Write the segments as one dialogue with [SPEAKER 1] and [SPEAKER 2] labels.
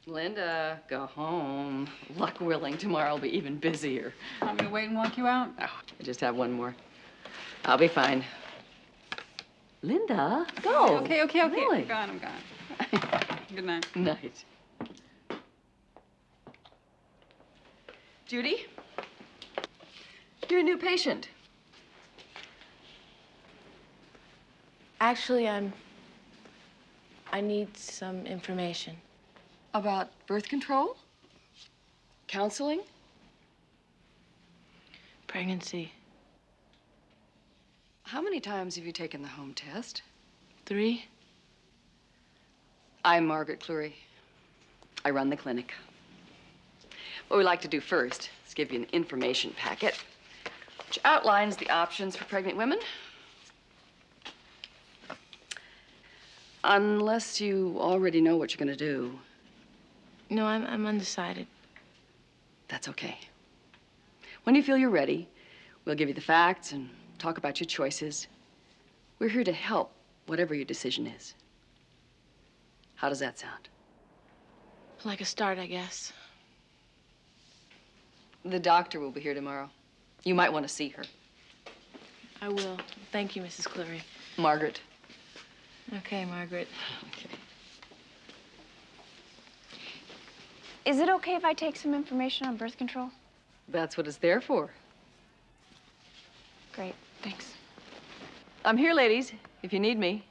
[SPEAKER 1] Linda, go home. Luck willing, tomorrow will be even busier.
[SPEAKER 2] Want me to wait and walk you out?
[SPEAKER 1] Oh, I just have one more. I'll be fine. Linda, go.
[SPEAKER 2] Okay.
[SPEAKER 1] Really?
[SPEAKER 2] I'm gone. Good night.
[SPEAKER 1] Night. Judy, you're a new patient.
[SPEAKER 3] Actually, I need some information.
[SPEAKER 1] About birth control? Counseling?
[SPEAKER 3] Pregnancy.
[SPEAKER 1] How many times have you taken the home test?
[SPEAKER 3] 3?
[SPEAKER 1] I'm Margaret Cleary. I run the clinic. What we like to do first is give you an information packet which outlines the options for pregnant women. Unless you already know what you're going to do.
[SPEAKER 3] No, I'm undecided.
[SPEAKER 1] That's okay. When you feel you're ready, we'll give you the facts and talk about your choices. We're here to help, whatever your decision is. How does that sound?
[SPEAKER 3] Like a start, I guess.
[SPEAKER 1] The doctor will be here tomorrow. You might want to see her.
[SPEAKER 3] I will. Thank you, Mrs. Cleary.
[SPEAKER 1] Margaret.
[SPEAKER 3] Okay, Margaret.
[SPEAKER 1] Okay.
[SPEAKER 4] Is it okay if I take some information on birth control?
[SPEAKER 1] That's what it's there for.
[SPEAKER 4] Great, thanks.
[SPEAKER 1] I'm here, ladies, if you need me.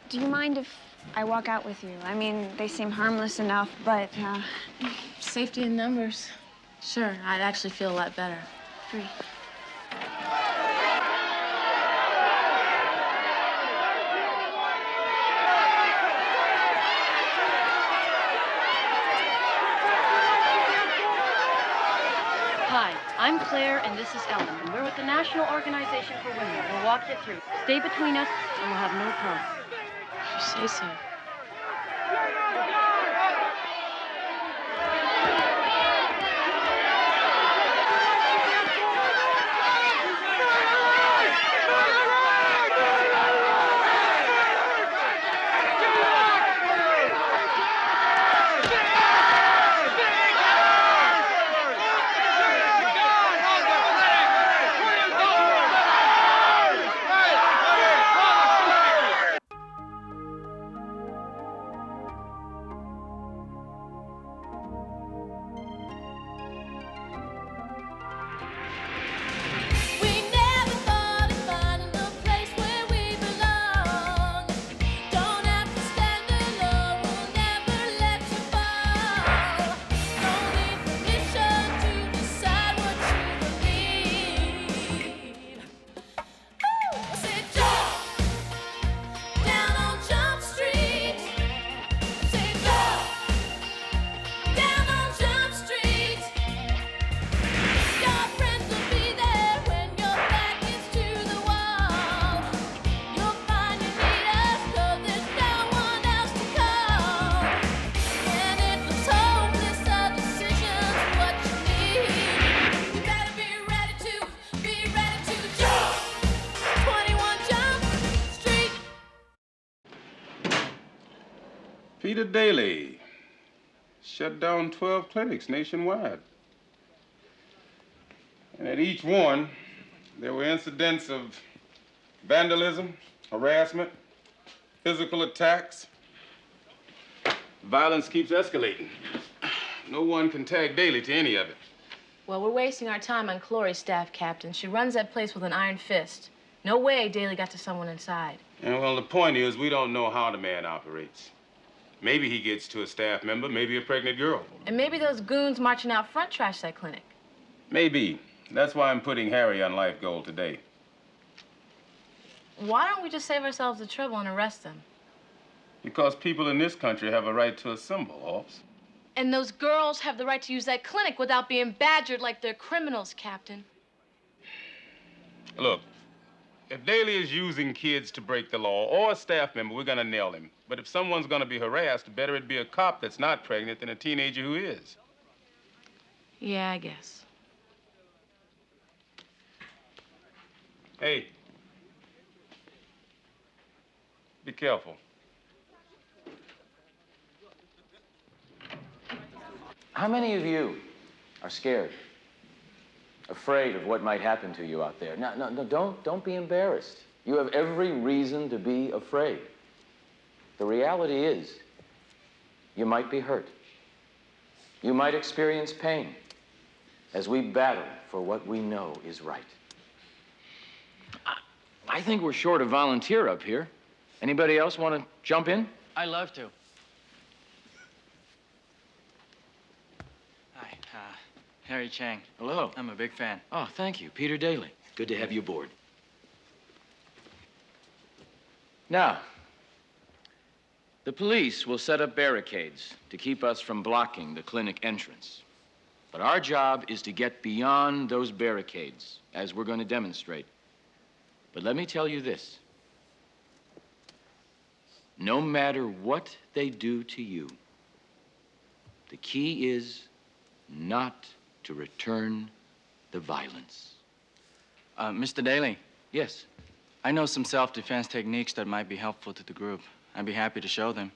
[SPEAKER 4] Do you mind if I walk out with you? I mean, they seem harmless enough, but,
[SPEAKER 3] Safety in numbers. Sure, I'd actually feel a lot better.
[SPEAKER 4] 3.
[SPEAKER 5] Hi, I'm Claire, and this is Ellen, and we're with the National Organization for Women. We'll walk you through. Stay between us, and we'll have no problem.
[SPEAKER 3] You say so.
[SPEAKER 6] Peter Daly shut down 12 clinics nationwide. And at each one, there were incidents of vandalism, harassment, physical attacks. Violence keeps escalating. No one can tag Daly to any of it.
[SPEAKER 3] Well, we're wasting our time on Clory's staff, Captain. She runs that place with an iron fist. No way Daly got to someone inside.
[SPEAKER 6] And well, the point is, we don't know how the man operates. Maybe he gets to a staff member, maybe a pregnant girl.
[SPEAKER 3] And maybe those goons marching out front trash that clinic.
[SPEAKER 6] Maybe. That's why I'm putting Harry on life goal today.
[SPEAKER 3] Why don't we just save ourselves the trouble and arrest them?
[SPEAKER 6] Because people in this country have a right to assemble, Hoffs.
[SPEAKER 3] And those girls have the right to use that clinic without being badgered like they're criminals, Captain.
[SPEAKER 6] Look, if Daly is using kids to break the law or a staff member, we're gonna nail him. But if someone's gonna be harassed, better it be a cop that's not pregnant than a teenager who is.
[SPEAKER 3] Yeah, I guess.
[SPEAKER 6] Hey. Be careful.
[SPEAKER 7] How many of you are scared? Afraid of what might happen to you out there? No, don't be embarrassed. You have every reason to be afraid. The reality is, you might be hurt. You might experience pain as we battle for what we know is right. I think we're short a volunteer up here. Anybody else want to jump in?
[SPEAKER 8] I'd love to. Hi, Harry Chang.
[SPEAKER 7] Hello.
[SPEAKER 8] I'm a big fan.
[SPEAKER 7] Oh, thank you. Peter Daly. Good to have you aboard. Now, the police will set up barricades to keep us from blocking the clinic entrance. But our job is to get beyond those barricades, as we're going to demonstrate. But let me tell you this. No matter what they do to you, the key is not to return the violence.
[SPEAKER 8] Mr. Daly.
[SPEAKER 7] Yes?
[SPEAKER 8] I know some self-defense techniques that might be helpful to the group. I'd be happy to show them.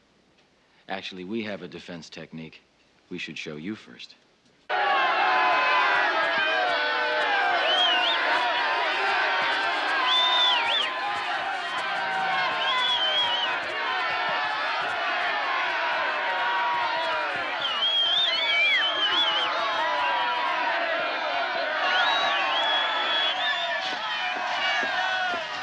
[SPEAKER 7] Actually, we have a defense technique we should show you first.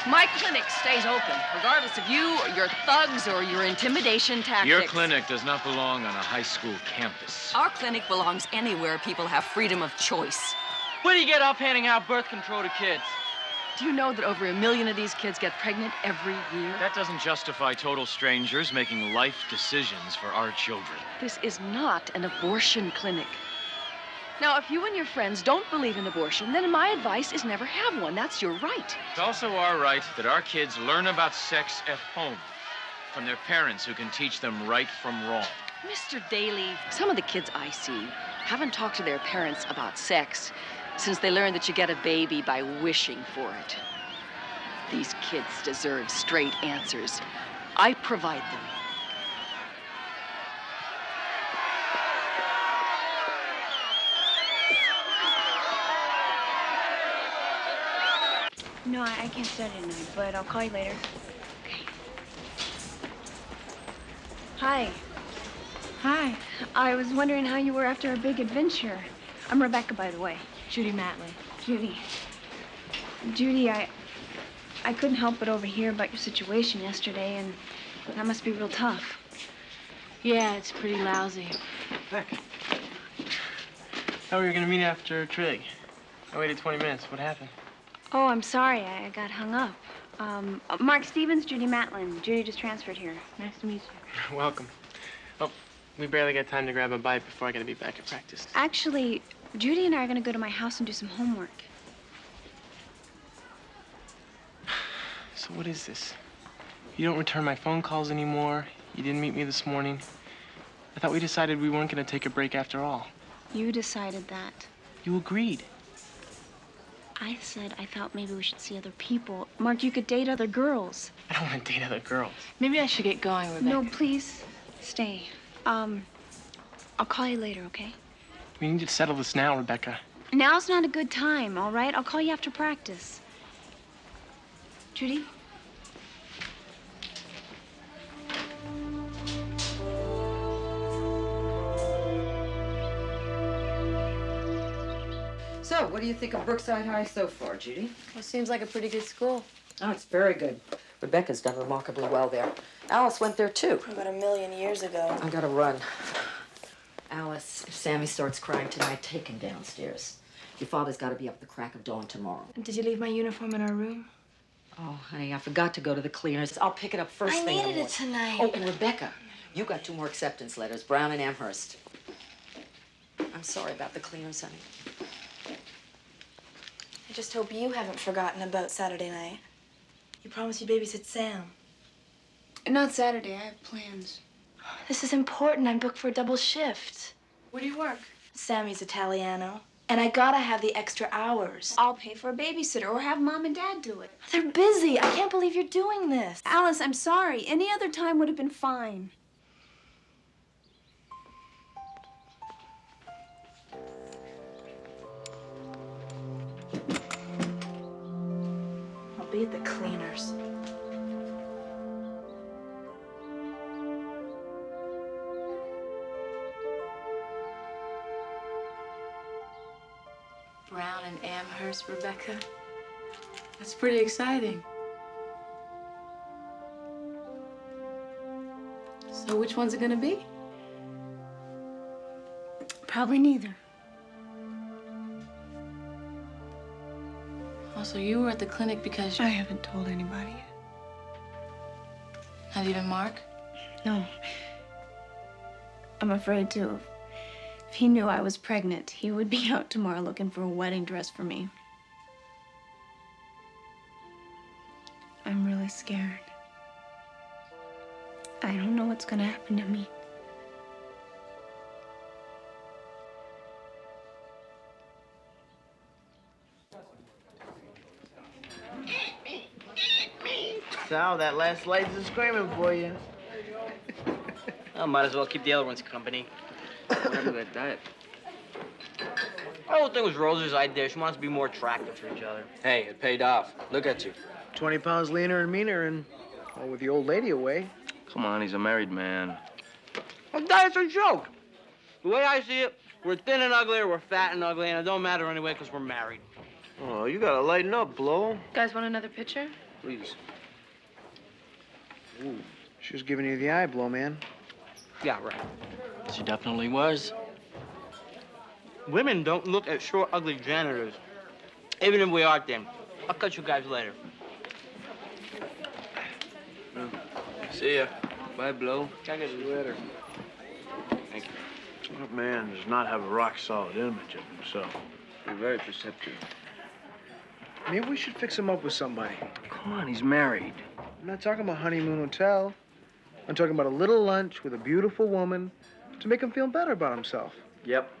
[SPEAKER 1] My clinic stays open, regardless of you or your thugs or your intimidation tactics.
[SPEAKER 7] Your clinic does not belong on a high school campus.
[SPEAKER 1] Our clinic belongs anywhere people have freedom of choice.
[SPEAKER 8] Where do you get off handing out birth control to kids?
[SPEAKER 1] Do you know that over 1 million of these kids get pregnant every year?
[SPEAKER 7] That doesn't justify total strangers making life decisions for our children.
[SPEAKER 1] This is not an abortion clinic. Now, if you and your friends don't believe in abortion, then my advice is never have one. That's your right.
[SPEAKER 7] It's also our right that our kids learn about sex at home from their parents who can teach them right from wrong.
[SPEAKER 1] Mr. Daly, some of the kids I see haven't talked to their parents about sex since they learned that you get a baby by wishing for it. These kids deserve straight answers. I provide them.
[SPEAKER 4] No, I can't study tonight, but I'll call you later. Okay. Hi. Hi. I was wondering how you were after a big adventure. I'm Rebecca, by the way.
[SPEAKER 3] Judy Matley.
[SPEAKER 4] Judy. Judy, I couldn't help but overhear about your situation yesterday, and that must be real tough.
[SPEAKER 3] Yeah, it's pretty lousy.
[SPEAKER 9] Beck. Thought we were gonna meet after Trig. I waited 20 minutes. What happened?
[SPEAKER 4] Oh, I'm sorry. I got hung up. Mark Stevens, Judy Matlin. Judy just transferred here.
[SPEAKER 3] Nice to meet you.
[SPEAKER 9] Welcome. Oh, we barely got time to grab a bite before I gotta be back at practice.
[SPEAKER 4] Actually, Judy and I are going to go to my house and do some homework.
[SPEAKER 9] So what is this? You don't return my phone calls anymore. You didn't meet me this morning. I thought we decided we weren't gonna take a break after all.
[SPEAKER 4] You decided that.
[SPEAKER 9] You agreed.
[SPEAKER 4] I said I thought maybe we should see other people. Mark, you could date other girls.
[SPEAKER 9] I don't want to date other girls.
[SPEAKER 3] Maybe I should get going, Rebecca.
[SPEAKER 4] No, please, stay. I'll call you later, okay?
[SPEAKER 9] We need to settle this now, Rebecca.
[SPEAKER 4] Now's not a good time, all right? I'll call you after practice. Judy?
[SPEAKER 10] So, what do you think of Brookside High so far, Judy?
[SPEAKER 3] Well, seems like a pretty good school.
[SPEAKER 10] Oh, it's very good. Rebecca's done remarkably well there. Alice went there, too.
[SPEAKER 11] About 1,000,000 years ago.
[SPEAKER 10] I gotta run. Alice, if Sammy starts crying tonight, take him downstairs. Your father's got to be up at the crack of dawn tomorrow.
[SPEAKER 11] Did you leave my uniform in our room?
[SPEAKER 10] Oh, honey, I forgot to go to the cleaners. I'll pick it up first thing in the morning.
[SPEAKER 11] I needed it tonight.
[SPEAKER 10] Oh, and Rebecca, you got 2 more acceptance letters, Brown and Amherst. I'm sorry about the cleaners, honey.
[SPEAKER 11] I just hope you haven't forgotten about Saturday night. You promised you'd babysit Sam.
[SPEAKER 4] Not Saturday. I have plans.
[SPEAKER 11] This is important. I'm booked for a double shift.
[SPEAKER 4] Where do you work?
[SPEAKER 11] Sammy's Italiano. And I gotta have the extra hours.
[SPEAKER 4] I'll pay for a babysitter or have Mom and Dad do it.
[SPEAKER 11] They're busy. I can't believe you're doing this.
[SPEAKER 4] Alice, I'm sorry. Any other time would have been fine.
[SPEAKER 11] be at the cleaners.
[SPEAKER 3] Brown and Amherst, Rebecca. That's pretty exciting. So which one's it gonna be?
[SPEAKER 4] Probably neither.
[SPEAKER 3] Oh, so you were at the clinic because you...
[SPEAKER 4] I haven't told anybody yet.
[SPEAKER 3] Not even Mark?
[SPEAKER 4] No. I'm afraid to. If he knew I was pregnant, he would be out tomorrow looking for a wedding dress for me. I'm really scared. I don't know what's gonna happen to me.
[SPEAKER 12] Sal, that last light's is screaming for you.
[SPEAKER 13] I might as well keep the other ones company.
[SPEAKER 8] Whatever that diet.
[SPEAKER 13] The whole thing was Rose's idea. She wants to be more attractive for each other.
[SPEAKER 8] Hey, it paid off. Look at you.
[SPEAKER 12] 20 pounds leaner and meaner, and all with the old lady away.
[SPEAKER 8] Come on, he's a married man.
[SPEAKER 13] Well, diet's a joke. The way I see it, we're thin and ugly, or we're fat and ugly, and it don't matter anyway because we're married.
[SPEAKER 12] Oh, you gotta lighten up, Blow.
[SPEAKER 3] Guys want another picture?
[SPEAKER 8] Please.
[SPEAKER 12] Ooh, she was giving you the eye, Blow, man.
[SPEAKER 13] Yeah, right.
[SPEAKER 8] She definitely was.
[SPEAKER 13] Women don't look at short, ugly janitors. Even if we are thin. I'll cut you guys later.
[SPEAKER 8] See ya. Bye, Blow.
[SPEAKER 12] See you later.
[SPEAKER 8] Thank you.
[SPEAKER 14] That man does not have a rock-solid image of himself.
[SPEAKER 8] You're very perceptive.
[SPEAKER 12] Maybe we should fix him up with somebody.
[SPEAKER 8] Come on, he's married.
[SPEAKER 12] I'm not talking about honeymoon hotel. I'm talking about a little lunch with a beautiful woman to make him feel better about himself.
[SPEAKER 8] Yep.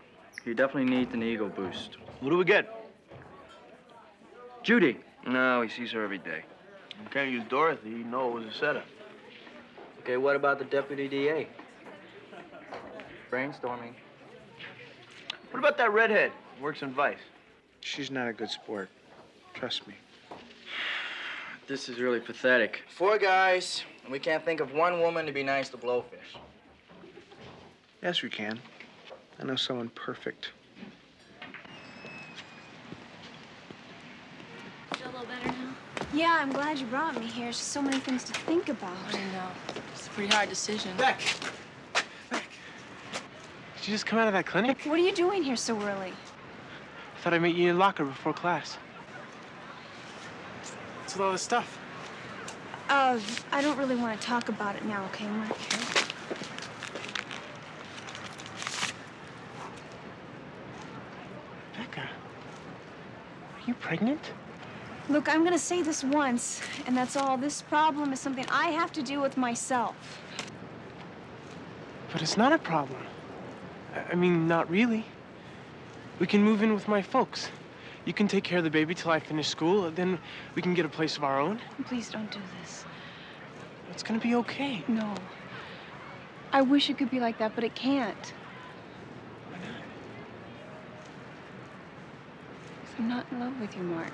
[SPEAKER 8] He definitely needs an ego boost.
[SPEAKER 14] What do we get?
[SPEAKER 8] Judy. No, he sees her every day.
[SPEAKER 14] You can't use Dorothy. You know it was a setup.
[SPEAKER 13] Okay, what about the deputy DA?
[SPEAKER 8] Brainstorming.
[SPEAKER 14] What about that redhead? Works in Vice.
[SPEAKER 12] She's not a good sport. Trust me.
[SPEAKER 8] This is really pathetic. 4 guys, and we can't think of one woman to be nice to Blowfish.
[SPEAKER 12] Yes, we can. I know someone perfect.
[SPEAKER 4] Feel a little better now? Yeah, I'm glad you brought me here. There's just so many things to think about.
[SPEAKER 3] I know. It's a pretty hard decision.
[SPEAKER 9] Beck! Beck! Did you just come out of that clinic?
[SPEAKER 4] What are you doing here so early?
[SPEAKER 9] I thought I'd meet you in your locker before class. What's with all this stuff?
[SPEAKER 4] I don't really want to talk about it now, okay, Mark?
[SPEAKER 9] Becca, are you pregnant?
[SPEAKER 4] Look, I'm gonna say this once, and that's all. This problem is something I have to deal with myself.
[SPEAKER 9] But it's not a problem. I mean, not really. We can move in with my folks. You can take care of the baby till I finish school, and then we can get a place of our own.
[SPEAKER 4] Please don't do this.
[SPEAKER 9] It's gonna be okay.
[SPEAKER 4] No. I wish it could be like that, but it can't.
[SPEAKER 9] Why not?
[SPEAKER 4] 'Cause I'm not in love with you, Mark.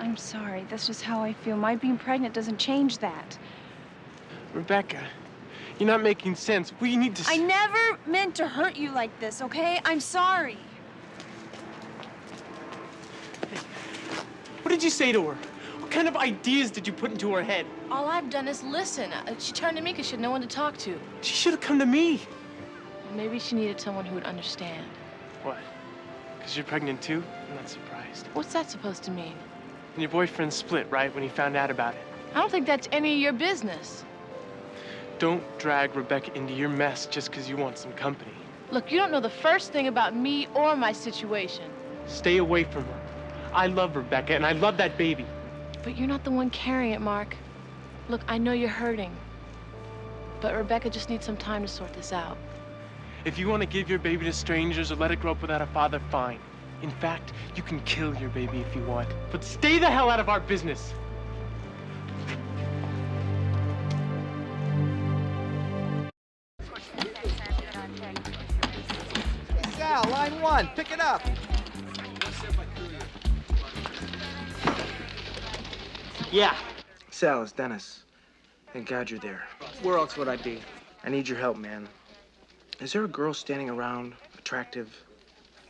[SPEAKER 4] I'm sorry. That's just how I feel. My being pregnant doesn't change that.
[SPEAKER 9] Rebecca, you're not making sense. We need to...
[SPEAKER 4] I never meant to hurt you like this, okay? I'm sorry.
[SPEAKER 9] What did you say to her? What kind of ideas did you put into her head?
[SPEAKER 3] All I've done is listen. She turned to me because she had no one to talk to.
[SPEAKER 9] She should have come to me.
[SPEAKER 3] Maybe she needed someone who would understand.
[SPEAKER 9] What? Because you're pregnant too? I'm not surprised.
[SPEAKER 3] What's that supposed to mean?
[SPEAKER 9] And your boyfriend split, right, when he found out about it?
[SPEAKER 3] I don't think that's any of your business.
[SPEAKER 9] Don't drag Rebecca into your mess just because you want some company.
[SPEAKER 3] Look, you don't know the first thing about me or my situation.
[SPEAKER 9] Stay away from her. I love Rebecca, and I love that baby.
[SPEAKER 3] But you're not the one carrying it, Mark. Look, I know you're hurting. But Rebecca just needs some time to sort this out.
[SPEAKER 9] If you want to give your baby to strangers or let it grow up without a father, fine. In fact, you can kill your baby if you want. But stay the hell out of our business.
[SPEAKER 15] Sal, line 1, pick it up.
[SPEAKER 13] Yeah.
[SPEAKER 12] Sal, it's Dennis. Thank God you're there.
[SPEAKER 13] Where else would I be?
[SPEAKER 12] I need your help, man. Is there a girl standing around, attractive,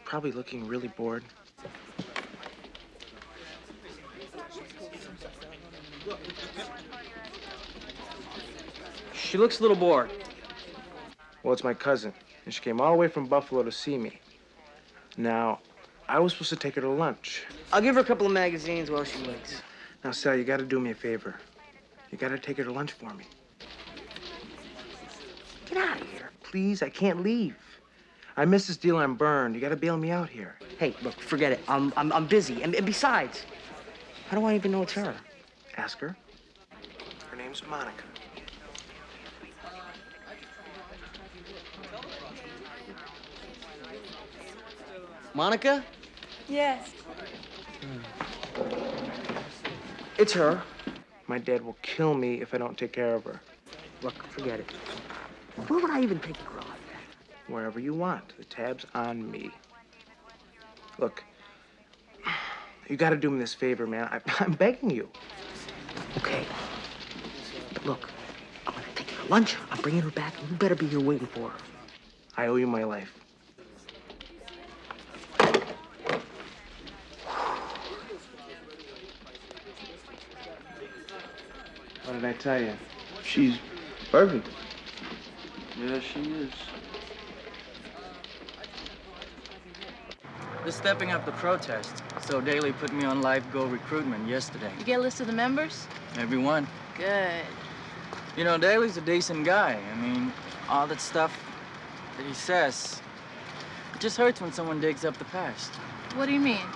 [SPEAKER 12] probably looking really bored?
[SPEAKER 13] She looks a little bored.
[SPEAKER 12] Well, it's my cousin, and she came all the way from Buffalo to see me. Now, I was supposed to take her to lunch.
[SPEAKER 13] I'll give her a couple of magazines while she waits.
[SPEAKER 12] Now, Sal, you gotta do me a favor. You gotta take her to lunch for me. Get out of here. Please, I can't leave. I missed this deal on Burned. You gotta bail me out here.
[SPEAKER 13] Hey, look, forget it. I'm busy. And besides, how do I even know it's her?
[SPEAKER 12] Ask her. Her name's Monica.
[SPEAKER 13] Monica?
[SPEAKER 11] Yes.
[SPEAKER 13] It's her.
[SPEAKER 12] My dad will kill me if I don't take care of her.
[SPEAKER 13] Look, forget it. Where would I even take a girl like that?
[SPEAKER 12] Wherever you want. The tab's on me. Look, you gotta do me this favor, man. I'm begging you.
[SPEAKER 13] Okay. But look, I'm gonna take her to lunch. I'm bringing her back, and you better be here waiting for her.
[SPEAKER 12] I owe you my life. What did I tell you? She's perfect.
[SPEAKER 8] Yeah, she is.
[SPEAKER 15] They're stepping up the protest, so Daly put me on live goal recruitment yesterday.
[SPEAKER 3] You get a list of the members?
[SPEAKER 15] Everyone.
[SPEAKER 3] Good.
[SPEAKER 15] You know, Daly's a decent guy. I mean, all that stuff that he says, it just hurts when someone digs up the past.
[SPEAKER 3] What do you mean?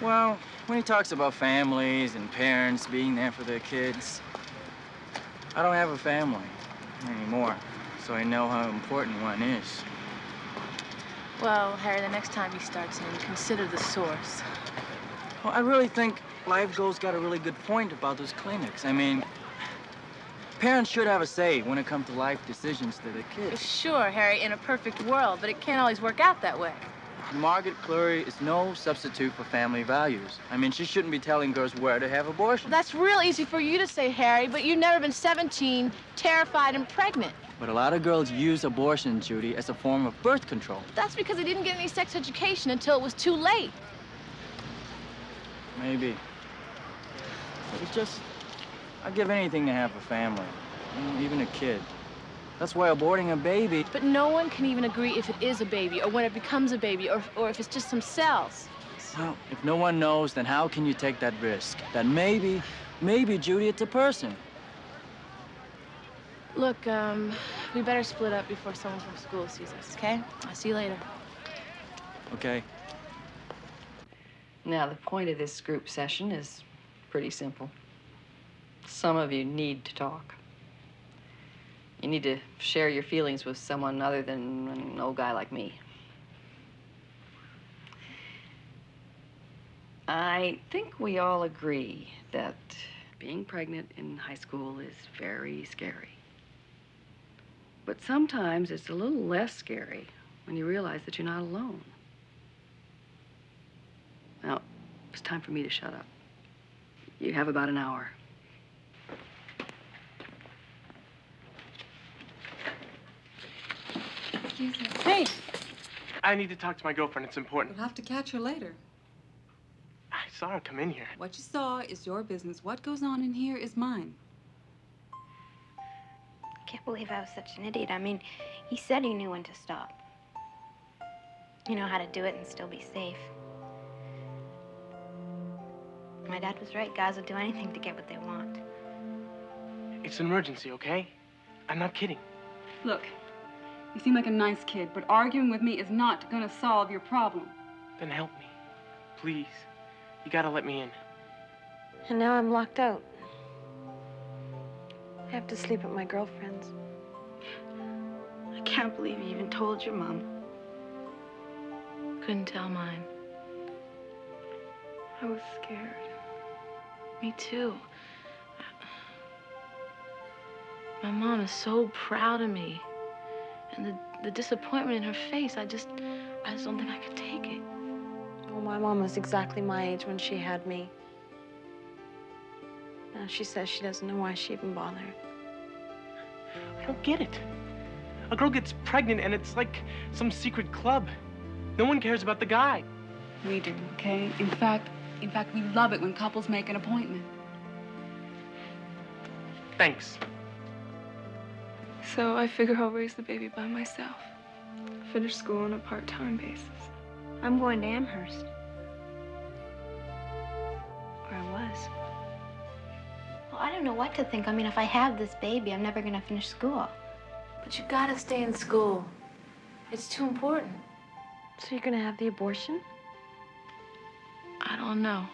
[SPEAKER 15] Well, when he talks about families and parents being there for their kids, I don't have a family anymore, so I know how important one is.
[SPEAKER 3] Well, Harry, the next time he starts in, consider the source.
[SPEAKER 15] Well, I really think Live Goal's got a really good point about those clinics. I mean, parents should have a say when it comes to life decisions to their kids.
[SPEAKER 3] Sure, Harry, in a perfect world, but it can't always work out that way.
[SPEAKER 15] Margaret Cleary is no substitute for family values. I mean, she shouldn't be telling girls where to have abortions.
[SPEAKER 3] That's real easy for you to say, Harry, but you've never been 17, terrified, and pregnant.
[SPEAKER 15] But a lot of girls use abortion, Judy, as a form of birth control.
[SPEAKER 3] That's because they didn't get any sex education until it was too late.
[SPEAKER 15] Maybe. But it's just, I'd give anything to have a family, even a kid. That's why aborting a baby...
[SPEAKER 3] But no one can even agree if it is a baby, or when it becomes a baby, or if it's just some cells.
[SPEAKER 15] Well, if no one knows, then how can you take that risk? That maybe, Judy, it's a person.
[SPEAKER 3] Look, we better split up before someone from school sees us, okay? I'll see you later.
[SPEAKER 15] Okay.
[SPEAKER 1] Now, the point of this group session is pretty simple. Some of you need to talk. You need to share your feelings with someone other than an old guy like me. I think we all agree that being pregnant in high school is very scary. But sometimes it's a little less scary when you realize that you're not alone. Now, it's time for me to shut up. You have about an hour.
[SPEAKER 2] Excuse me. Hey!
[SPEAKER 9] I need to talk to my girlfriend. It's important.
[SPEAKER 2] We'll have to catch her later.
[SPEAKER 9] I saw her come in here.
[SPEAKER 2] What you saw is your business. What goes on in here is mine.
[SPEAKER 16] I can't believe I was such an idiot. I mean, he said he knew when to stop. You know how to do it and still be safe. My dad was right. Guys will do anything to get what they want.
[SPEAKER 9] It's an emergency, okay? I'm not kidding.
[SPEAKER 2] Look, you seem like a nice kid, but arguing with me is not gonna solve your problem.
[SPEAKER 9] Then help me. Please. You gotta let me in.
[SPEAKER 17] And now I'm locked out. I have to sleep at my girlfriend's.
[SPEAKER 11] I can't believe you even told your mom.
[SPEAKER 3] Couldn't tell mine.
[SPEAKER 11] I was scared.
[SPEAKER 3] Me too. My mom is so proud of me. And the disappointment in her face, I just don't think I could take it.
[SPEAKER 17] Well, my mom was exactly my age when she had me. She says she doesn't know why she even bothered.
[SPEAKER 9] I don't get it. A girl gets pregnant and it's like some secret club. No one cares about the guy.
[SPEAKER 2] We do, okay? In fact, we love it when couples make an appointment.
[SPEAKER 9] Thanks.
[SPEAKER 17] So I figure I'll raise the baby by myself. Finish school on a part-time basis.
[SPEAKER 16] I'm going to Amherst. Or I was. Well, I don't know what to think. I mean, if I have this baby, I'm never gonna finish school.
[SPEAKER 3] But you gotta stay in school. It's too important.
[SPEAKER 17] So you're gonna have the abortion?
[SPEAKER 3] I don't know.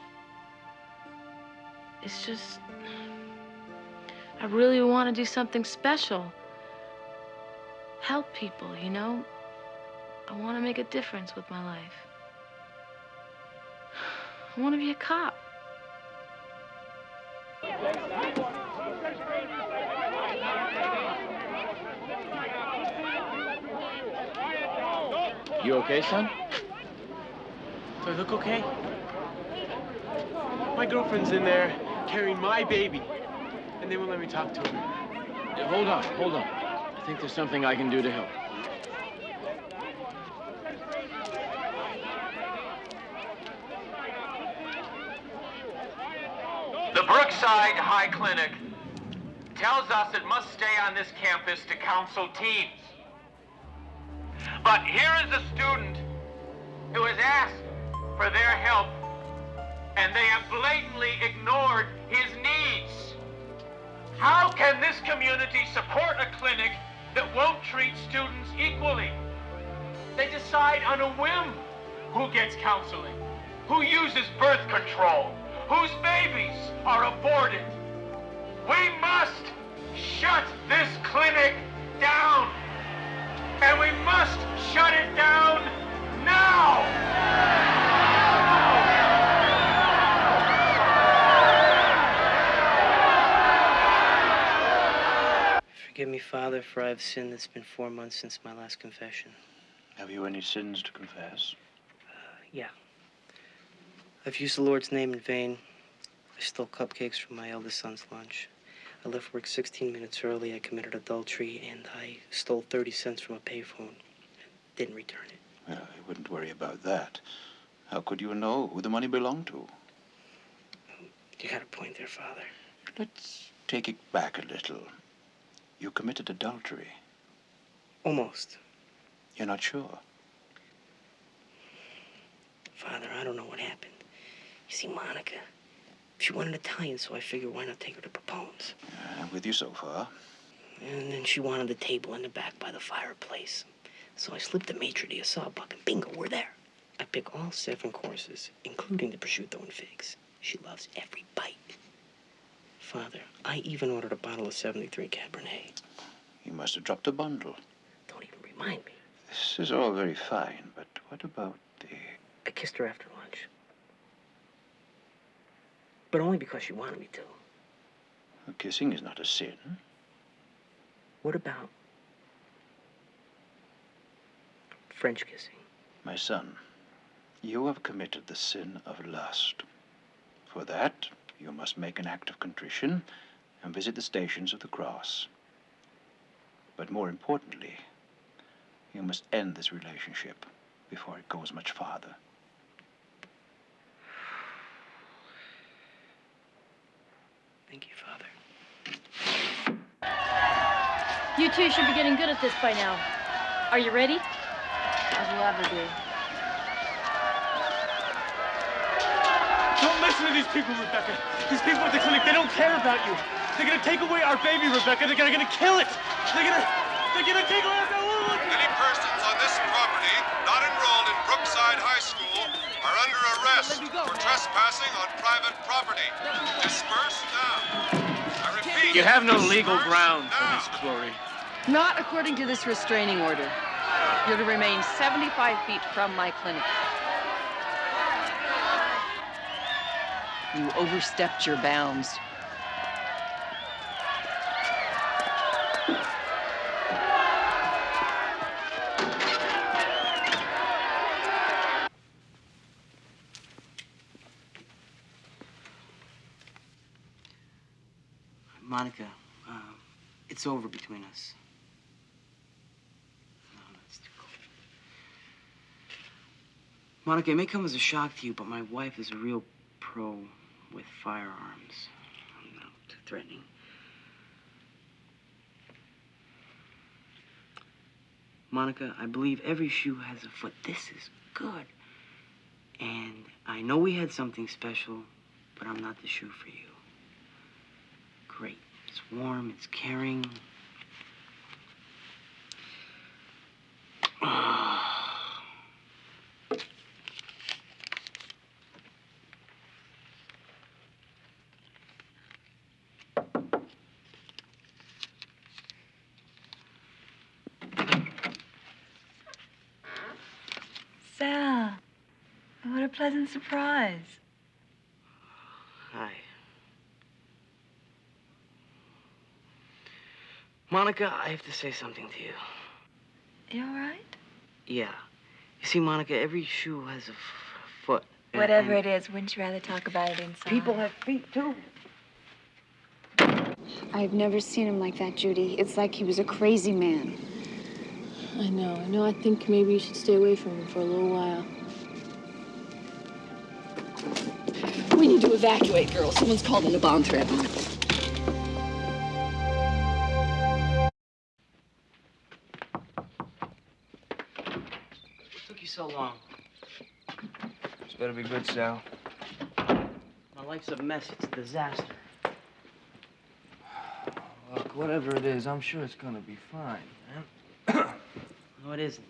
[SPEAKER 3] It's just, I really want to do something special. Help people, you know? I want to make a difference with my life. I want to be a cop.
[SPEAKER 7] You okay, son?
[SPEAKER 9] Do I look okay? My girlfriend's in there carrying my baby, and they won't let me talk to her.
[SPEAKER 7] Yeah, hold on. I think there's something I can do to help.
[SPEAKER 18] The Brookside High Clinic tells us it must stay on this campus to counsel teens. But here is a student who has asked for their help, and they have blatantly ignored his needs. How can this community support a clinic that won't treat students equally? They decide on a whim who gets counseling, who uses birth control, whose babies are aborted. We must shut this clinic down. And we must shut it down now!
[SPEAKER 19] Forgive me, Father, for I have sinned. It's been 4 months since my last confession.
[SPEAKER 14] Have you any sins to confess?
[SPEAKER 19] Yeah. I've used the Lord's name in vain. I stole cupcakes from my eldest son's lunch. I left work 16 minutes early. I committed adultery, and I stole 30 cents from a payphone. Didn't return it.
[SPEAKER 14] Well, I wouldn't worry about that. How could you know who the money belonged to?
[SPEAKER 19] You got a point there, Father.
[SPEAKER 14] Let's take it back a little. You committed adultery.
[SPEAKER 19] Almost.
[SPEAKER 14] You're not sure?
[SPEAKER 19] Father, I don't know what happened. You see, Monica, she wanted Italian, so I figured why not take her to propose?
[SPEAKER 14] I'm with you so far.
[SPEAKER 19] And then she wanted the table in the back by the fireplace. So I slipped the maitre d' a sawbuck, and bingo, we're there. I pick all 7 courses, including the prosciutto and figs. She loves every bite. Father, I even ordered a bottle of 73 Cabernet.
[SPEAKER 14] You must have dropped a bundle.
[SPEAKER 19] Don't even remind me.
[SPEAKER 14] This is all very fine, but what about the...
[SPEAKER 19] I kissed her after lunch. But only because she wanted me to.
[SPEAKER 14] Well, kissing is not a sin.
[SPEAKER 19] What about French kissing?
[SPEAKER 14] My son, you have committed the sin of lust. For that, you must make an act of contrition and visit the Stations of the Cross. But more importantly, you must end this relationship before it goes much farther.
[SPEAKER 19] Thank you, Father.
[SPEAKER 5] You two should be getting good at this by now. Are you ready?
[SPEAKER 1] As we'll ever be.
[SPEAKER 9] Don't listen to these people, Rebecca. These people at the clinic, they don't care about you. They're gonna take away our baby, Rebecca. They're gonna kill it. They're gonna take away our baby.
[SPEAKER 20] Any persons on this property not enrolled in Brookside High School are under arrest for trespassing on private property. Disperse now. I repeat.
[SPEAKER 13] You have no legal ground for this, Chloe.
[SPEAKER 1] Not according to this restraining order. You're to remain 75 feet from my clinic. You overstepped your bounds.
[SPEAKER 8] Monica, it's over between us. No, that's too cold. Monica, it may come as a shock to you, but my wife is a real pro with firearms. I'm not too threatening. Monica, I believe every shoe has a foot. This is good. And I know we had something special, but I'm not the shoe for you. Great. It's warm, it's caring.
[SPEAKER 21] Sal, what a pleasant surprise.
[SPEAKER 8] Hi. Monica, I have to say something to you.
[SPEAKER 21] You all right?
[SPEAKER 8] Yeah. You see, Monica, every shoe has a foot.
[SPEAKER 21] Whatever
[SPEAKER 8] And
[SPEAKER 21] it is, wouldn't you rather talk about it inside?
[SPEAKER 8] people have feet, too.
[SPEAKER 22] I've never seen him like that, Judy. It's like he was a crazy man.
[SPEAKER 3] I know. I think maybe you should stay away from him for a little while.
[SPEAKER 1] We need to evacuate, girls. Someone's called in a bomb threat.
[SPEAKER 8] What took you so long?
[SPEAKER 12] This better be good, Sal.
[SPEAKER 8] My life's a mess. It's a disaster.
[SPEAKER 12] Look, whatever it is, I'm sure it's gonna be fine, man.
[SPEAKER 8] No, it isn't.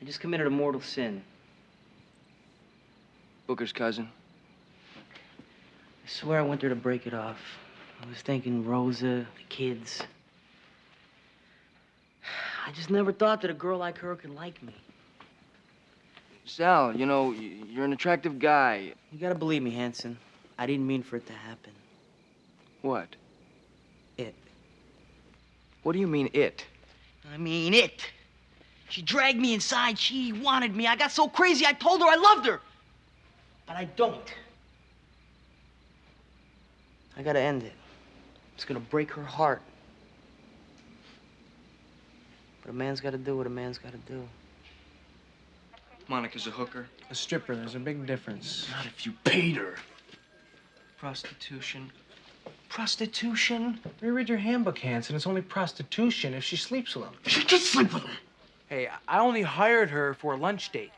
[SPEAKER 8] I just committed a mortal sin.
[SPEAKER 12] Booker's cousin.
[SPEAKER 8] I swear I went there to break it off. I was thinking Rosa, the kids. I just never thought that a girl like her could like me.
[SPEAKER 12] Sal, you know, you're an attractive guy.
[SPEAKER 8] You gotta believe me, Hanson. I didn't mean for it to happen.
[SPEAKER 12] What?
[SPEAKER 8] It.
[SPEAKER 12] What do you mean, it?
[SPEAKER 8] I mean it. She dragged me inside. She wanted me. I got so crazy, I told her I loved her. But I don't. I gotta end it. It's gonna break her heart. But a man's gotta do what a man's gotta do.
[SPEAKER 12] Monica's a hooker.
[SPEAKER 9] A stripper, there's a big difference.
[SPEAKER 12] Not if you paid her.
[SPEAKER 9] Prostitution. Prostitution? Reread your handbook, Hanson. It's only prostitution if she sleeps with him.
[SPEAKER 12] She did sleep with him.
[SPEAKER 9] Hey, I only hired her for a lunch date.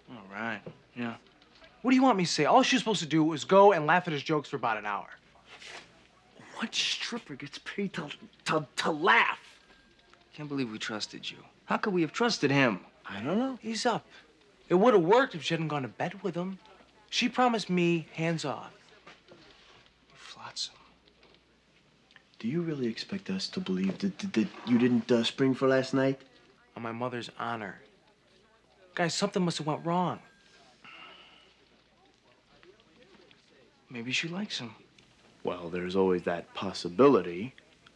[SPEAKER 12] All right, yeah.
[SPEAKER 9] What do you want me to say? All she was supposed to do was go and laugh at his jokes for about an hour.
[SPEAKER 12] What stripper gets paid to laugh? Can't believe we trusted you. How could we have trusted him?
[SPEAKER 9] I don't know. He's up. It would have worked if she hadn't gone to bed with him. She promised me hands off. Flotsam.
[SPEAKER 23] Do you really expect us to believe that you didn't spring for last night?
[SPEAKER 9] On my mother's honor. Guys, something must have went wrong. Maybe she likes him.
[SPEAKER 23] Well, there's always that possibility.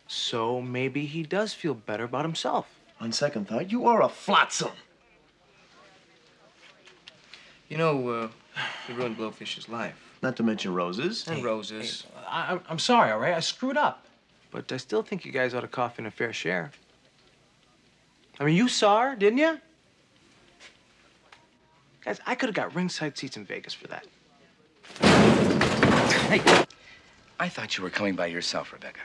[SPEAKER 9] So maybe he does feel better about himself.
[SPEAKER 23] On second thought, you are a flotsam.
[SPEAKER 12] You know, you ruined Blowfish's life.
[SPEAKER 23] Not to mention Rose's.
[SPEAKER 12] And Rose's.
[SPEAKER 9] Hey, I'm sorry, all right? I screwed up. But I still think you guys ought to cough in a fair share. I mean, you saw her, didn't you? Guys, I could have got ringside seats in Vegas for that.
[SPEAKER 24] Hey, I thought you were coming by yourself, Rebecca.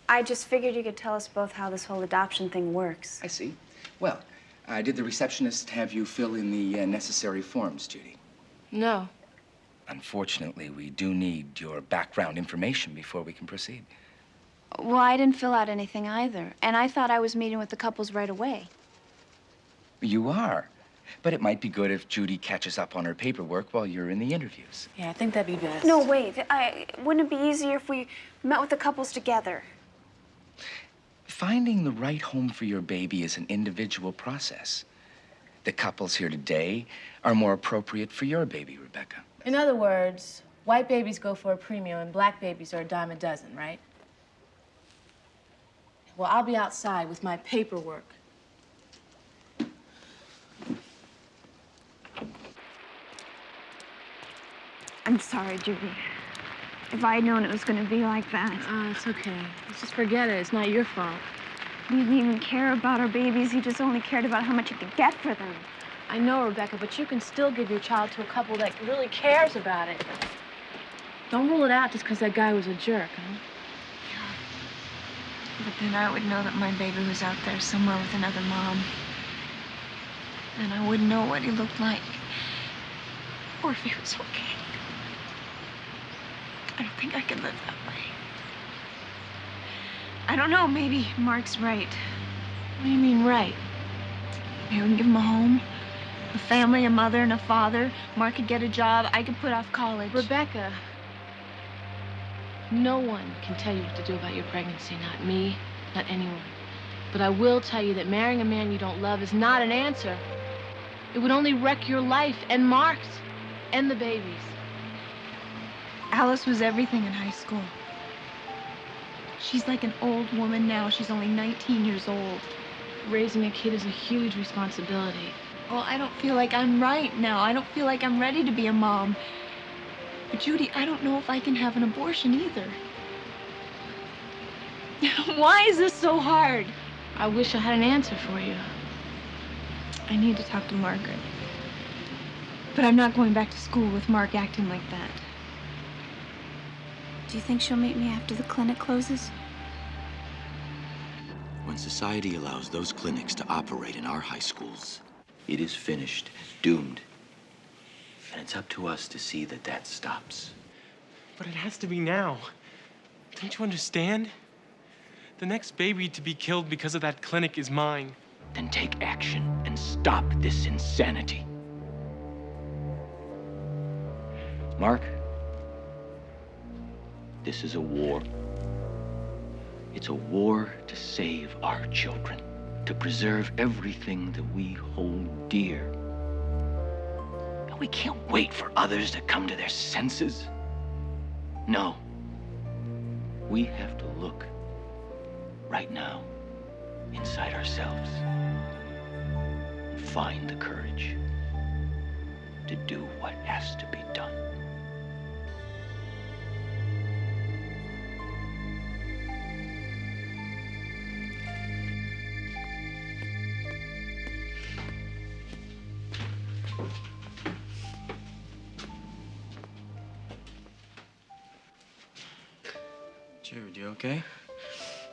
[SPEAKER 22] I just figured you could tell us both how this whole adoption thing works.
[SPEAKER 24] I see. Well, did the receptionist have you fill in the necessary forms, Judy?
[SPEAKER 3] No.
[SPEAKER 24] Unfortunately, we do need your background information before we can proceed.
[SPEAKER 22] Well, I didn't fill out anything either. And I thought I was meeting with the couples right away.
[SPEAKER 24] You are. But it might be good if Judy catches up on her paperwork while you're in the interviews.
[SPEAKER 21] Yeah, I think that'd be best.
[SPEAKER 22] No, wait. Wouldn't it be easier if we met with the couples together?
[SPEAKER 24] Finding the right home for your baby is an individual process. The couples here today are more appropriate for your baby, Rebecca.
[SPEAKER 3] In other words, white babies go for a premium and black babies are a dime a dozen, right? Well, I'll be outside with my paperwork.
[SPEAKER 22] I'm sorry, Judy. if I had known it was going to be like that.
[SPEAKER 3] It's okay. Let's just forget it. It's not your fault.
[SPEAKER 22] He didn't even care about our babies. He just only cared about how much he could get for them.
[SPEAKER 3] I know, Rebecca, but you can still give your child to a couple that really cares about it. Don't rule it out just because that guy was a jerk, huh?
[SPEAKER 21] But then I would know that my baby was out there somewhere with another mom. And I wouldn't know what he looked like. Or if he was okay. I don't think I can live that way. I don't know, maybe Mark's right.
[SPEAKER 3] What do you mean, right?
[SPEAKER 21] Maybe we can give him a home, a family, a mother, and a father. Mark could get a job. I could put off college.
[SPEAKER 3] Rebecca, no one can tell you what to do about your pregnancy. Not me, not anyone. But I will tell you that marrying a man you don't love is not an answer. It would only wreck your life and Mark's and the baby's.
[SPEAKER 21] Alice was everything in high school. She's like an old woman now. She's only 19 years old.
[SPEAKER 3] Raising a kid is a huge responsibility.
[SPEAKER 21] Well, I don't feel like I'm right now. I don't feel like I'm ready to be a mom. But Judy, I don't know if I can have an abortion either. Why is this so hard?
[SPEAKER 3] I wish I had an answer for you.
[SPEAKER 21] I need to talk to Margaret. But I'm not going back to school with Mark acting like that.
[SPEAKER 22] Do you think she'll meet me after the clinic closes?
[SPEAKER 4] When society allows those clinics to operate in our high schools, it is finished, doomed. And it's up to us to see that that stops.
[SPEAKER 9] But it has to be now. Don't you understand? The next baby to be killed because of that clinic is mine.
[SPEAKER 4] Then take action and stop this insanity. Mark, this is a war. It's a war to save our children, to preserve everything that we hold dear. And we can't wait for others to come to their senses. No. We have to look right now inside ourselves and find the courage to do what has to be done.
[SPEAKER 8] Jared, you okay?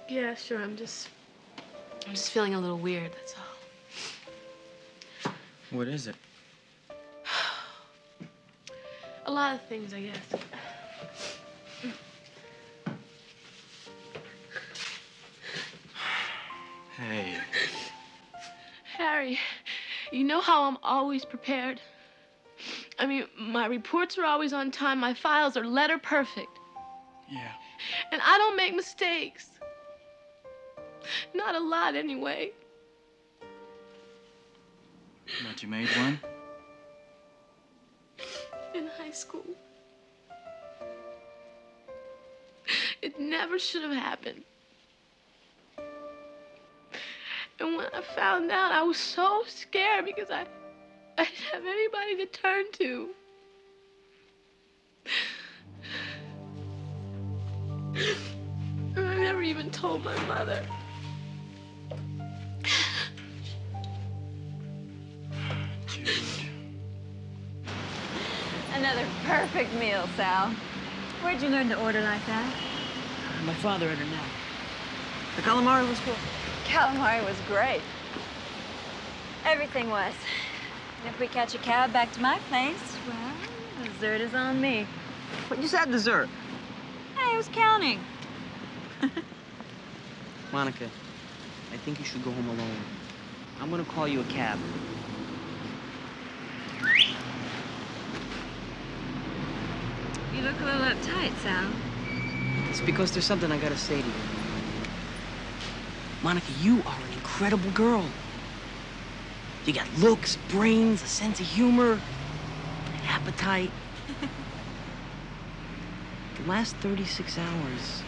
[SPEAKER 3] Yeah, sure. I'm just feeling a little weird, that's all.
[SPEAKER 8] What is it?
[SPEAKER 3] A lot of things, I guess.
[SPEAKER 8] Hey.
[SPEAKER 3] Harry, you know how I'm always prepared? I mean, my reports are always on time. My files are letter perfect.
[SPEAKER 8] Yeah.
[SPEAKER 3] And I don't make mistakes. Not a lot, anyway.
[SPEAKER 8] But you made one?
[SPEAKER 3] In high school. It never should have happened. And when I found out, I was so scared because I didn't have anybody to turn to. And I never even told my mother.
[SPEAKER 21] Another perfect meal, Sal. Where'd you learn to order like that?
[SPEAKER 19] My father had a knack. The calamari was cool.
[SPEAKER 21] Calamari was great. Everything was. And if we catch a cab back to my place, well, dessert is on me.
[SPEAKER 19] But you said dessert.
[SPEAKER 21] Hey, I was counting.
[SPEAKER 19] Monica, I think you should go home alone. I'm gonna call you a cab.
[SPEAKER 21] You look a little uptight, Sal.
[SPEAKER 19] It's because there's something I gotta say to you. Monica, you are an incredible girl. You got looks, brains, a sense of humor, an appetite. The last 36 hours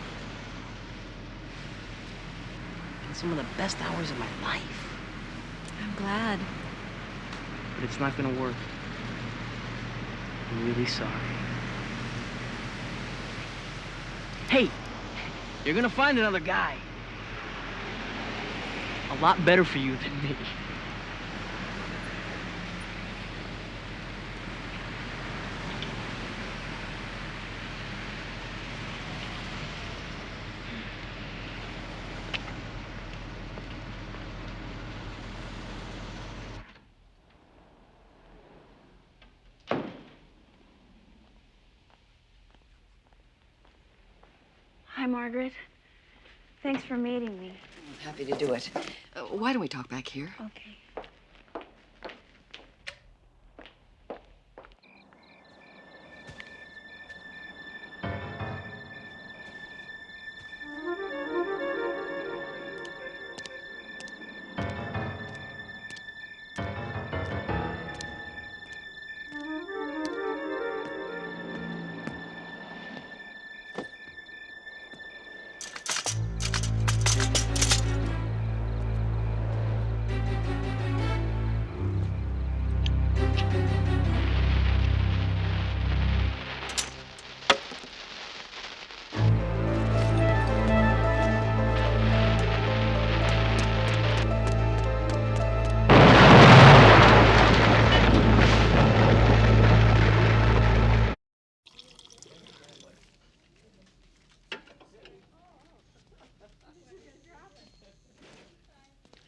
[SPEAKER 19] been some of the best hours of my life.
[SPEAKER 21] I'm glad.
[SPEAKER 19] But it's not gonna work. I'm really sorry.
[SPEAKER 8] Hey, you're gonna find another guy. A lot better for you than me.
[SPEAKER 22] Hi, Margaret. Thanks for meeting me.
[SPEAKER 1] I'm happy to do it. Why don't we talk back here?
[SPEAKER 22] Okay.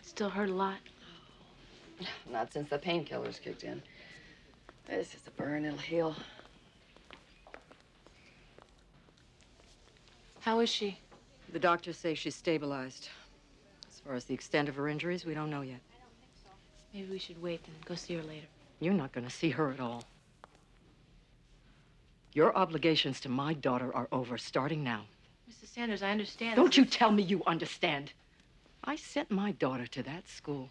[SPEAKER 3] Still hurt a lot.
[SPEAKER 1] Not since the painkillers kicked in. This is a burn, it'll heal.
[SPEAKER 3] How is she?
[SPEAKER 6] The doctors say she's stabilized. As far as the extent of her injuries, we don't know yet.
[SPEAKER 3] Maybe we should wait and go see her later.
[SPEAKER 6] You're not going to see her at all. Your obligations to my daughter are over, starting now.
[SPEAKER 3] Mrs. Sanders, I understand.
[SPEAKER 6] Don't you tell me you understand. I sent my daughter to that school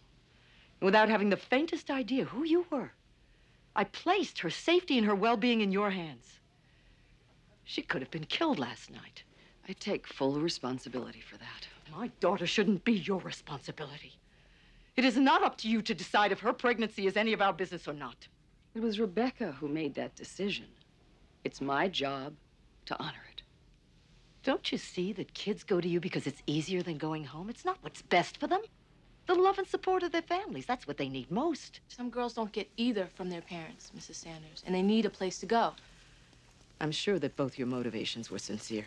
[SPEAKER 6] without having the faintest idea who you were. I placed her safety and her well-being in your hands. She could have been killed last night.
[SPEAKER 1] I take full responsibility for that.
[SPEAKER 6] My daughter shouldn't be your responsibility. It is not up to you to decide if her pregnancy is any of our business or not.
[SPEAKER 1] It was Rebecca who made that decision. It's my job to honor it.
[SPEAKER 6] Don't you see that kids go to you because it's easier than going home? It's not what's best for them. The love and support of their families, that's what they need most.
[SPEAKER 3] Some girls don't get either from their parents, Mrs. Sanders, and they need a place to go.
[SPEAKER 6] I'm sure that both your motivations were sincere.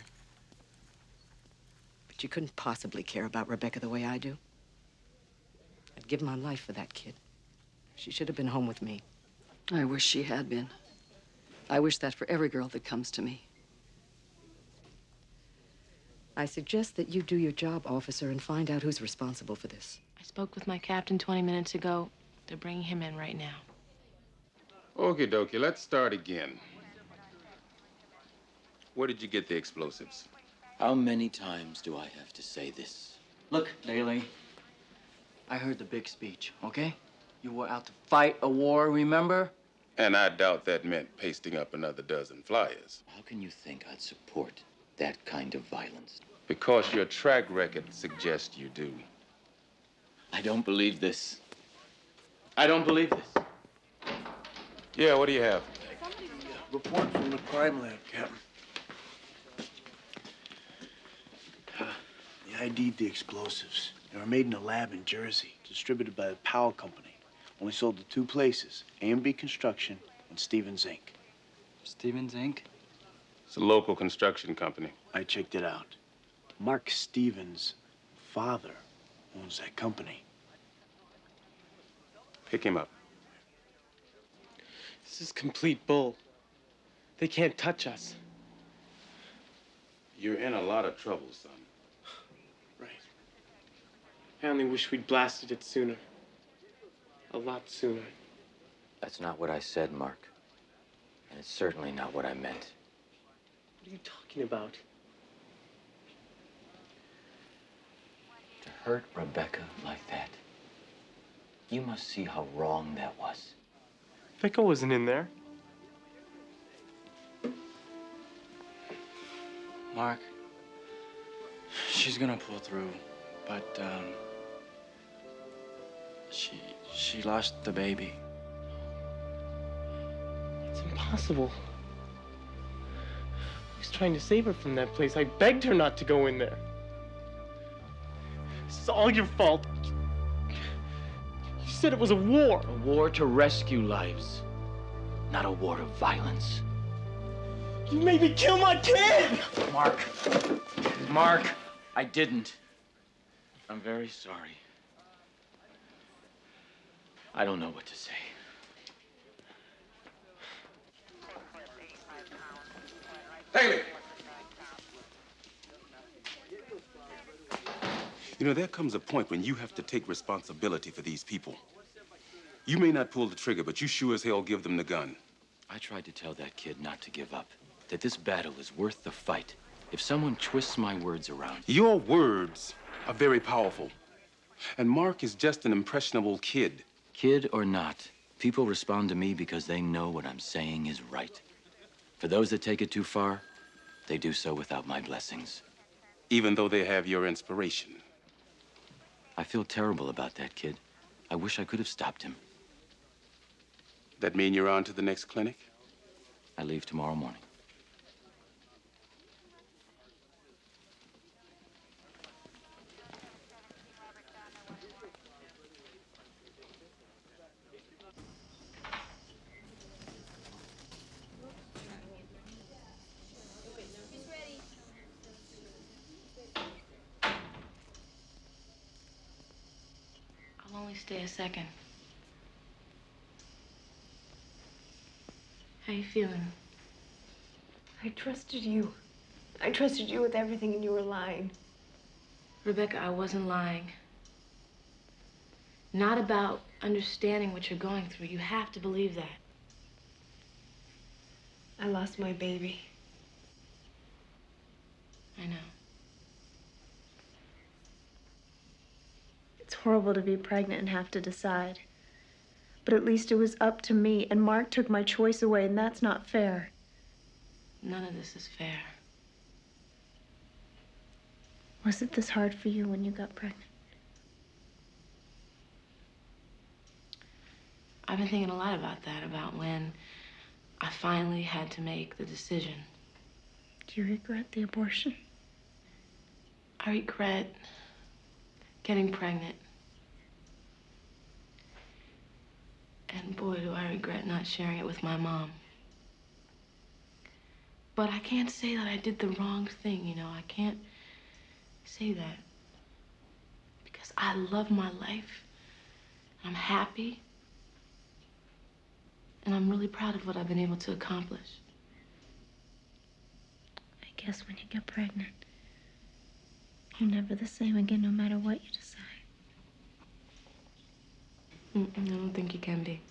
[SPEAKER 6] But you couldn't possibly care about Rebecca the way I do. I'd give my life for that kid. She should have been home with me.
[SPEAKER 1] I wish she had been. I wish that for every girl that comes to me.
[SPEAKER 6] I suggest that you do your job, officer, and find out who's responsible for this.
[SPEAKER 3] I spoke with my captain 20 minutes ago. They're bringing him in right now.
[SPEAKER 10] Okie dokie, let's start again. Where did you get the explosives?
[SPEAKER 4] How many times do I have to say this?
[SPEAKER 23] Look, Daly, I heard the big speech, okay? You were out to fight a war, remember?
[SPEAKER 10] And I doubt that meant pasting up another dozen flyers.
[SPEAKER 4] How can you think I'd support that kind of violence?
[SPEAKER 10] Because your track record suggests you do.
[SPEAKER 4] I don't believe this. I don't believe this.
[SPEAKER 10] Yeah, what do you have?
[SPEAKER 23] Report from the crime lab, Captain. They ID'd the explosives. They were made in a lab in Jersey, distributed by the Powell Company. Only sold to two places, A&B Construction and Stevens Inc.
[SPEAKER 14] Stevens Inc.?
[SPEAKER 10] It's a local construction company.
[SPEAKER 23] I checked it out. Mark Stevens' father owns that company.
[SPEAKER 10] Pick him up.
[SPEAKER 9] This is complete bull. They can't touch us.
[SPEAKER 10] You're in a lot of trouble, son.
[SPEAKER 9] Right. I only wish we'd blasted it sooner. A lot sooner.
[SPEAKER 4] That's not what I said, Mark. And it's certainly not what I meant.
[SPEAKER 9] What are you talking about?
[SPEAKER 4] To hurt Rebecca like that. You must see how wrong that was.
[SPEAKER 9] Becca wasn't in there.
[SPEAKER 23] Mark, she's gonna pull through, but, she lost the baby.
[SPEAKER 9] It's impossible. We trying to save her from that place. I begged her not to go in there. It's all your fault. You said it was a war.
[SPEAKER 4] A war to rescue lives, not a war of violence.
[SPEAKER 9] You made me kill my kid!
[SPEAKER 4] Mark, I didn't. I'm very sorry. I don't know what to say.
[SPEAKER 10] Haley! You know, there comes a point when you have to take responsibility for these people. You may not pull the trigger, but you sure as hell give them the gun.
[SPEAKER 4] I tried to tell that kid not to give up, that this battle is worth the fight. If someone twists my words around...
[SPEAKER 10] Your words are very powerful. And Mark is just an impressionable kid.
[SPEAKER 4] Kid or not, people respond to me because they know what I'm saying is right. For those that take it too far, they do so without my blessings.
[SPEAKER 10] Even though they have your inspiration.
[SPEAKER 4] I feel terrible about that kid. I wish I could have stopped him.
[SPEAKER 10] That mean you're on to the next clinic?
[SPEAKER 4] I leave tomorrow morning.
[SPEAKER 3] I'll only stay a second. How you feeling?
[SPEAKER 17] I trusted you. I trusted you with everything, and you were lying.
[SPEAKER 3] Rebecca, I wasn't lying. Not about understanding what you're going through. You have to believe that.
[SPEAKER 17] I lost my baby.
[SPEAKER 3] I know.
[SPEAKER 22] It's horrible to be pregnant and have to decide. But at least it was up to me, and Mark took my choice away, and that's not fair.
[SPEAKER 3] None of this is fair.
[SPEAKER 22] Was it this hard for you when you got pregnant?
[SPEAKER 3] I've been thinking a lot about that, about when I finally had to make the decision.
[SPEAKER 22] Do you regret the abortion?
[SPEAKER 3] I regret getting pregnant. And boy, do I regret not sharing it with my mom. But I can't say that I did the wrong thing, you know. I can't say that. Because I love my life. I'm happy. And I'm really proud of what I've been able to accomplish.
[SPEAKER 22] I guess when you get pregnant, you're never the same again, no matter what you decide.
[SPEAKER 3] I don't think you can be.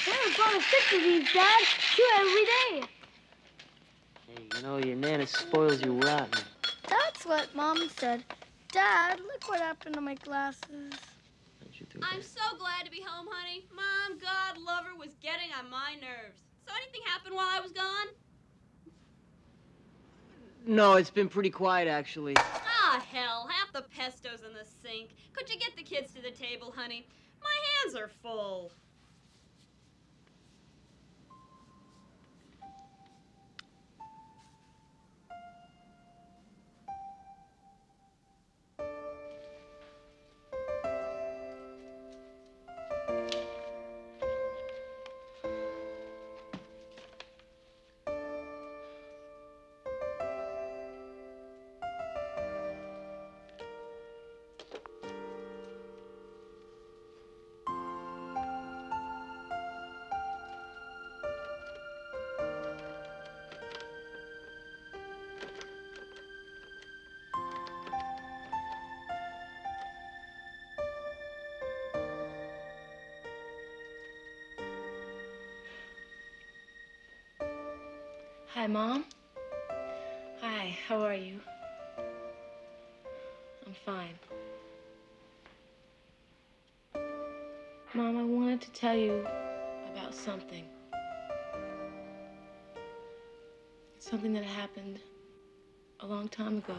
[SPEAKER 2] Hey, brought 6 of these, Dad. 2 every day.
[SPEAKER 13] Hey, you know, your Nana spoils you rotten.
[SPEAKER 2] That's what Mom said. Dad, look what happened to my glasses.
[SPEAKER 11] I'm so glad to be home, honey. Mom, God, lover, was getting on my nerves. So anything happened while I was gone?
[SPEAKER 13] No, it's been pretty quiet, actually.
[SPEAKER 11] Ah, hell, half the pesto's in the sink. Could you get the kids to the table, honey? My hands are full.
[SPEAKER 3] Hi, Mom. Hi, how are you? I'm fine. Mom, I wanted to tell you about something. Something that happened a long time ago.